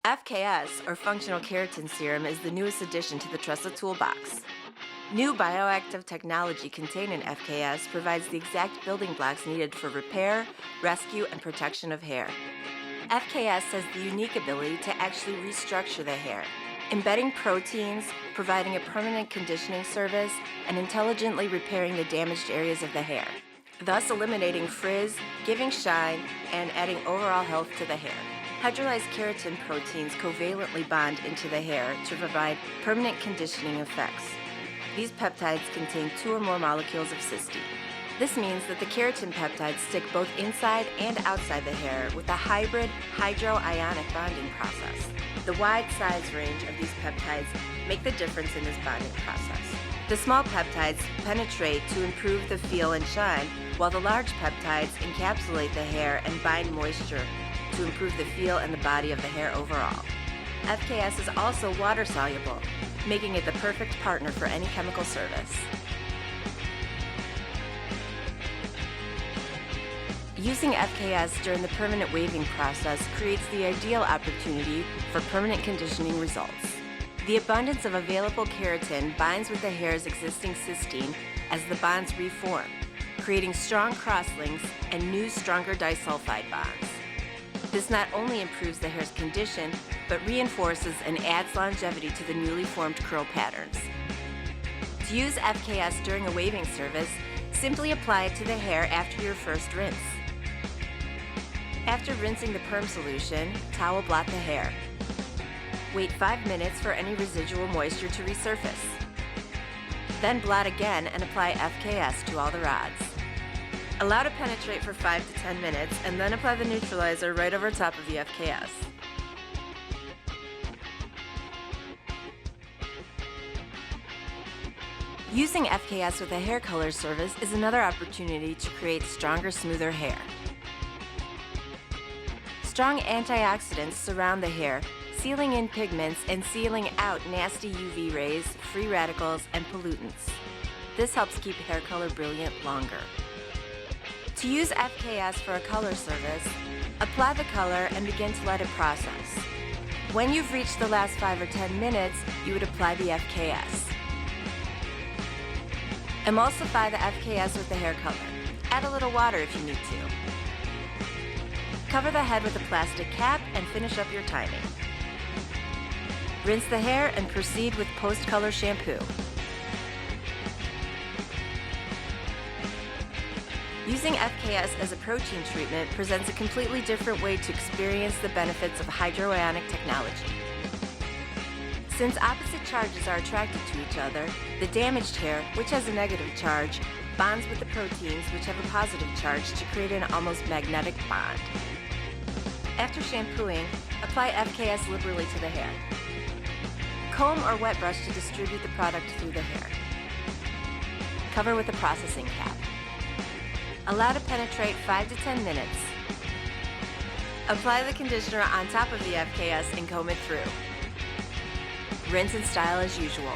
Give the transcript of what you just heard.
FKS, or Functional Keratin Serum, is the newest addition to the Tressa toolbox. New bioactive technology contained in FKS provides the exact building blocks needed for repair, rescue, and protection of hair. FKS has the unique ability to actually restructure the hair, embedding proteins, providing a permanent conditioning service, and intelligently repairing the damaged areas of the hair, thus eliminating frizz, giving shine, and adding overall health to the hair. Hydrolyzed keratin proteins covalently bond into the hair to provide permanent conditioning effects. These peptides contain 2 or more molecules of cysteine. This means that the keratin peptides stick both inside and outside the hair with a hybrid hydroionic bonding process. The wide size range of these peptides make the difference in this bonding process. The small peptides penetrate to improve the feel and shine, while the large peptides encapsulate the hair and bind moisture to improve the feel and the body of the hair overall. FKS is also water soluble, making it the perfect partner for any chemical service. Using FKS during the permanent waving process creates the ideal opportunity for permanent conditioning results. The abundance of available keratin binds with the hair's existing cysteine as the bonds reform, creating strong crosslinks and new, stronger disulfide bonds. This not only improves the hair's condition, but reinforces and adds longevity to the newly formed curl patterns. To use FKS during a waving service, simply apply it to the hair after your first rinse. After rinsing the perm solution, towel blot the hair. Wait 5 minutes for any residual moisture to resurface. Then blot again and apply FKS to all the rods. Allow to penetrate for 5 to 10 minutes and then apply the neutralizer right over top of the FKS. Using FKS with a hair color service is another opportunity to create stronger, smoother hair. Strong antioxidants surround the hair, sealing in pigments and sealing out nasty UV rays, free radicals, and pollutants. This helps keep hair color brilliant longer. To use FKS for a color service, apply the color and begin to let it process. When you've reached the last 5 or 10 minutes, you would apply the FKS. Emulsify the FKS with the hair color. Add a little water if you need to. Cover the head with a plastic cap and finish up your timing. Rinse the hair and proceed with post-color shampoo. Using FKS as a protein treatment presents a completely different way to experience the benefits of hydroionic technology. Since opposite charges are attracted to each other, the damaged hair, which has a negative charge, bonds with the proteins, which have a positive charge, to create an almost magnetic bond. After shampooing, apply FKS liberally to the hair. Comb or wet brush to distribute the product through the hair. Cover with a processing cap. Allow to penetrate 5 to 10 minutes. Apply the conditioner on top of the FKS and comb it through. Rinse and style as usual.